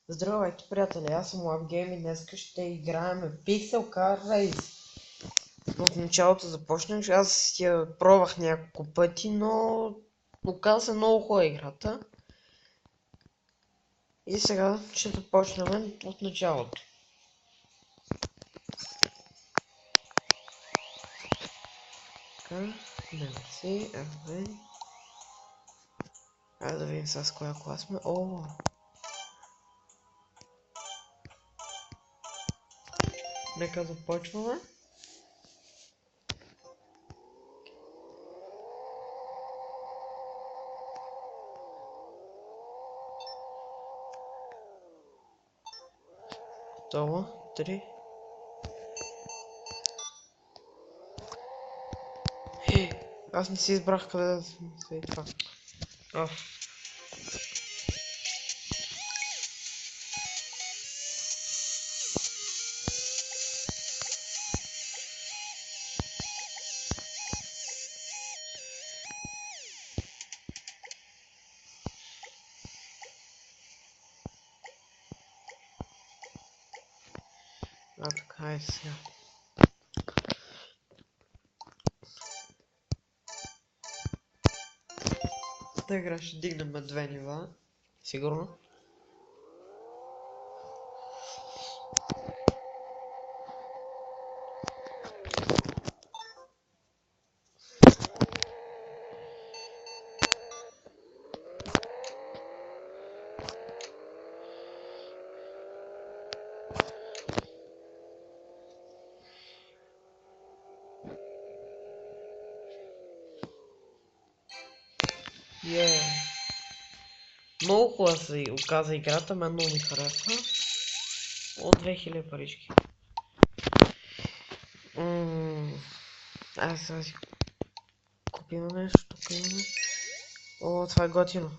Здравейте, приятели, аз съм LoveGame и днес ще играем Pixel Car Race. В началото започнах, аз я пробвах няколко пъти, но оказа се много хубава играта. И сега ще започнем от началото. Така, мерси, айде да видим сега с коя кола сме. О! Нека започваме. Това, 3. Аз не си избрах къде да се това. Така е сега. Та игра ще дигнем 2 нива, сигурно. Много хубава се оказа играта, мен много ми харесва. От 2000 парички. Аз сега си купим нещо, тук имаме. О, това е готино.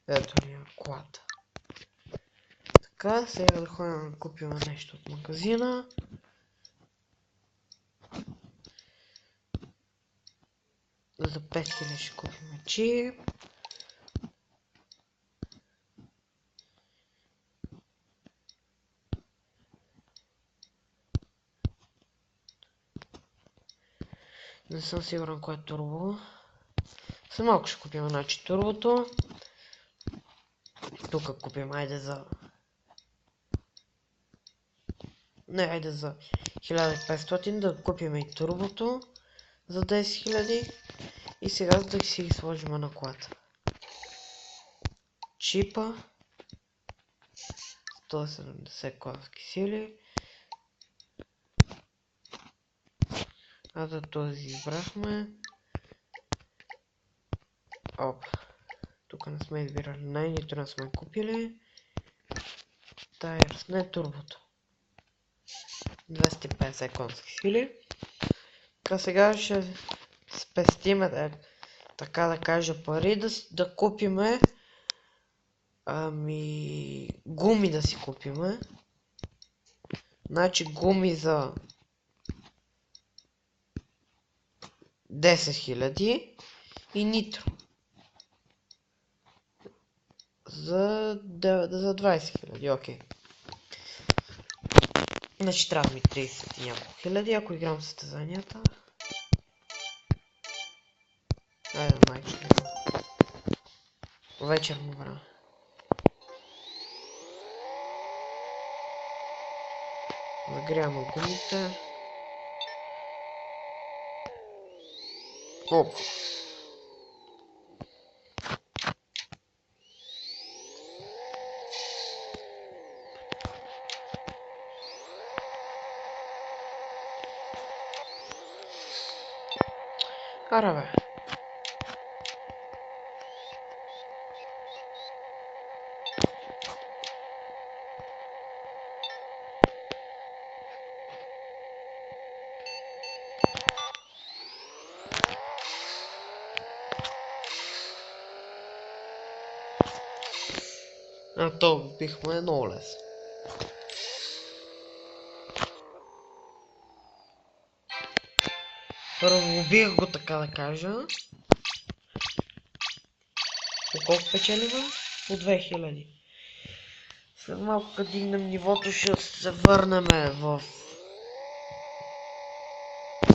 Ето ни колата. Така, сега да ходим да купим нещо от магазина. За 5000 ще купим чип. Не съм сигурен кое е турбо. За малко ще купим значи турбото. Тук купим, айде за... Не, айде за 1500 да купим и турбото. За 10 000. И сега да си ги сложим на колата. Чипа. 170 конски сили. А за този избрахме. Оп. Тук не сме избирали нито не сме купили. Тайърс, не турбото. 250 конски сили. Така сега ще спестиме, така да кажа, пари да купиме. Гуми да си купиме. Значи гуми за 10 000 и нитро за 20 000, окей. Значи трябва да ми 30 и няколко хиляди, ако играм състезанията. Айде, майче. Вечерно време. Загряваме гумите. Оп. Ара бе. То бихме много лесно. Първо убих го, така да кажа. По колко печелим? По 2000. След малко като дигнем нивото ще се върнем в...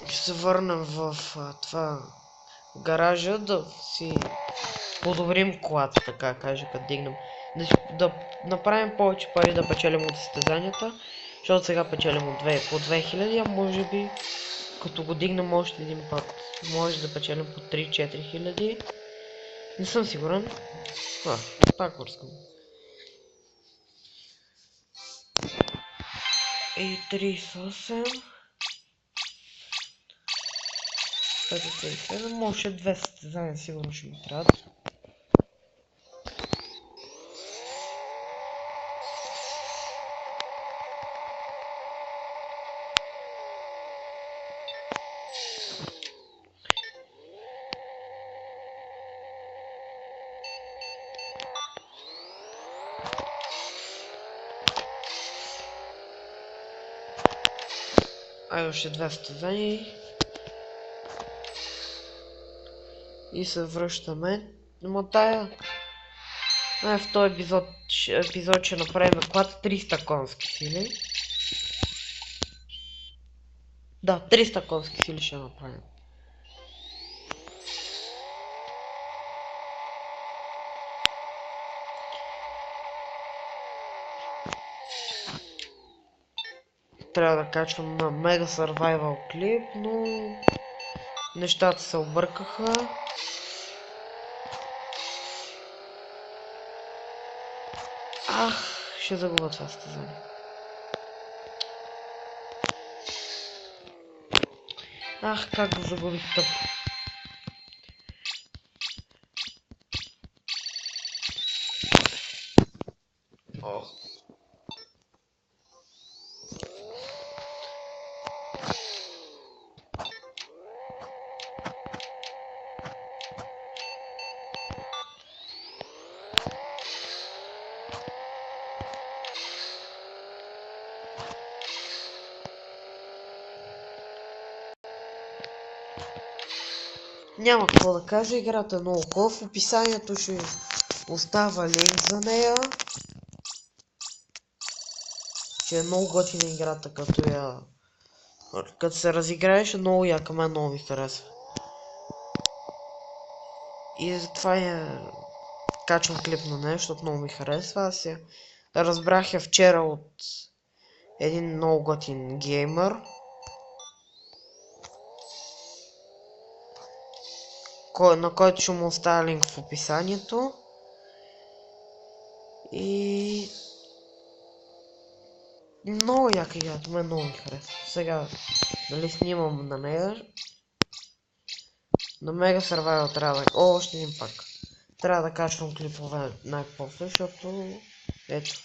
Ще се върнем в това гаража да си подобрим колата, така кажа, като дигнем. Да направим повече пари да печелим от състезанията, защото сега печелим от по 2000, а може би като го дигнем още един път, може да печелим по 3-4 хиляди. Не съм сигурен. Пак върскам. И 38. 57, може 2 състезания сигурно ще ми трябва. Още 2 състезания и се връщаме. Но тая... в този епизод ще направим колата 300 конски сили. Да, 300 конски сили ще направим. Трябва да качвам на Mega Survival клип, но нещата се объркаха. Ще загубя това състезание. Как го загубих тъпо. Няма какво да кажа, играта е много хубава. В описанието ще остава линк за нея. Че е много готина играта, като се разиграеш, е много яка, мен много ми харесва. И затова качвам клип на нея, защото много ми харесва. Аз я разбрах я вчера от един много готин геймър. На който ще му оставя линк в описанието. И... много яка играта, мен много ми харесва. Сега, дали снимам на нея. На Mega Survival трябва да... още един пак. Трябва да качвам клипове най-после, защото... ето.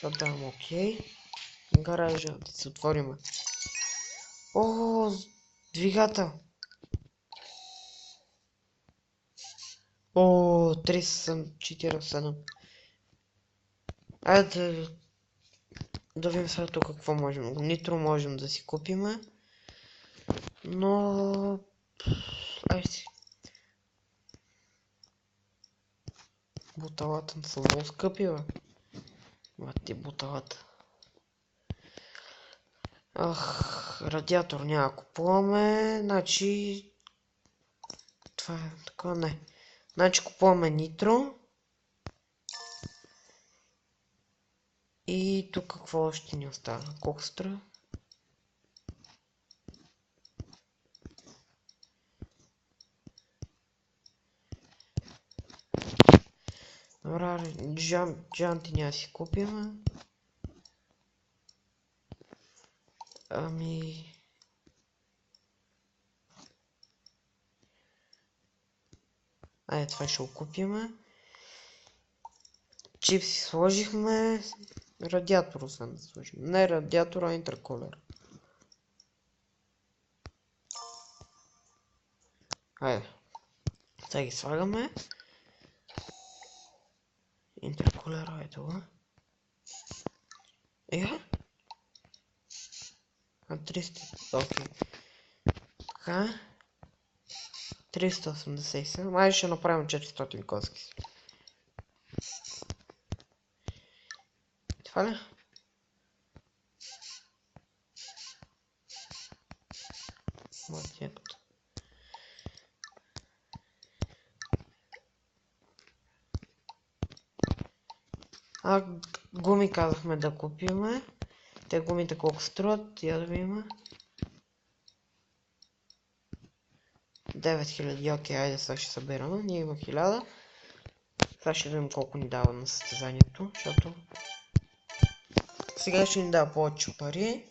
Сега давам окей. Гаража, да се отворим. Двигател. 347. Айде да видим сега тук какво можем. Нитро можем да си купиме. Но... си. Буталата са много скъпи, бе. Мати буталата. Радиатор няма купуваме. Значи... това е такова, не. Значи купуваме нитро. И тук какво още ни остава? Колко струва? Добре, джанти няма си купим. Това ще го купиме. Чипси сложихме. Радиатор освен да сложим. Не радиатор, а интеркулер. Сега ги слагаме. Интеркулер, това. 300. Окей. Така. 387. Айде ще направим 400 коски. Това ли? Матията. Гуми казахме да купиме. Те гумите колко струват? Я да видим. 9000, окей, айде сега ще събираме. Ние има 1000. Сега ще видим колко ни дава на състезанието, защото сега ще ни дава повече пари.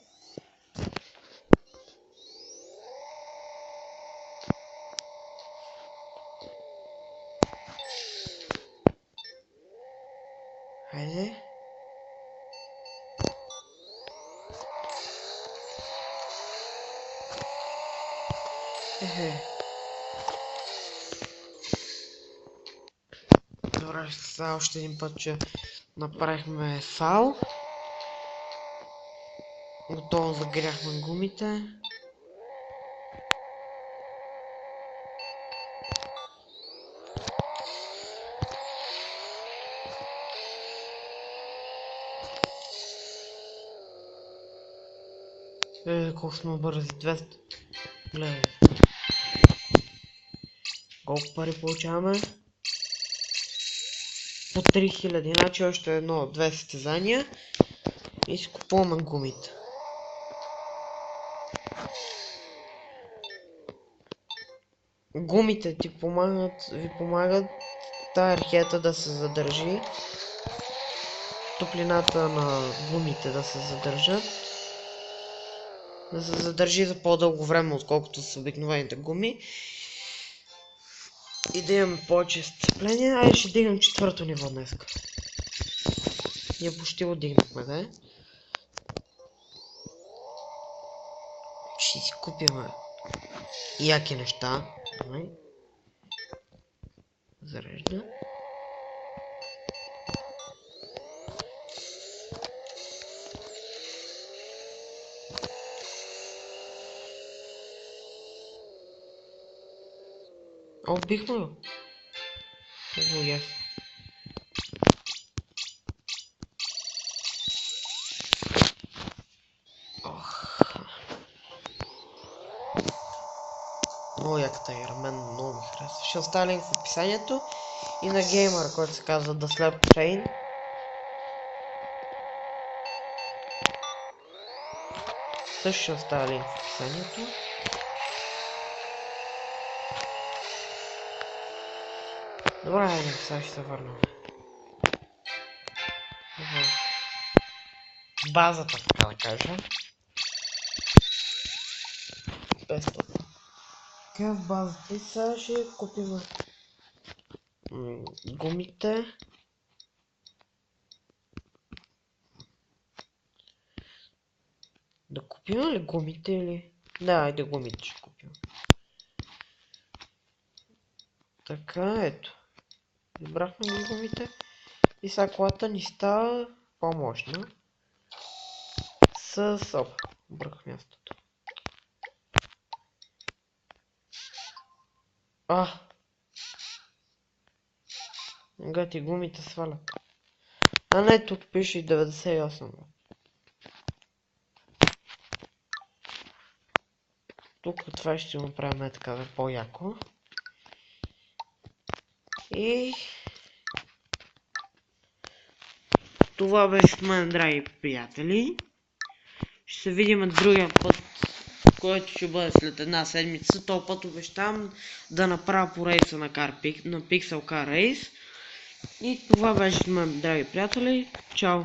Хайде. Добре, сега още един път, че направихме фал. Готово загряхме гумите. Колко сме бързи, 200. Гледай. Колко пари получаваме? По 3000, значи още едно от 2 състезания. И си купуваме гумите. Гумите ви помагат тая ракета да се задържи. Топлината на гумите да се задържат. Да се задържи за по-дълго време, отколкото с обикновените гуми. И да имаме повече сцепление. Айде ще дигнем 4-то ниво днес. Ние почти го дигнахме, да? Ще си купим яки неща. Зарежда. Бихме го. Много ясно. Много яката игра, мен много ми харесва. Ще оставя линк в описанието и на геймър, който се казва The Slap Train. Също ще оставя линк в описанието. Добре, сега ще се върнем. Базата, така да кажа. 500. Така в базата и сега ще купим гумите. Да купим ли гумите или? Да, айде гумите ще купим. Така, ето. Избрахме ги гумите. И сега колата ни става по-мощна. Обръках мястото. Гати, гумите свалят. Не, тук пише и 98. Тук това ще го направим така по-яко. И това беше от мен, драги приятели. Ще се видим другия път, който ще бъде след една седмица. Този път обещавам да направя по рейса на Pixel Car Race. И това беше от мен, драги приятели. Чао!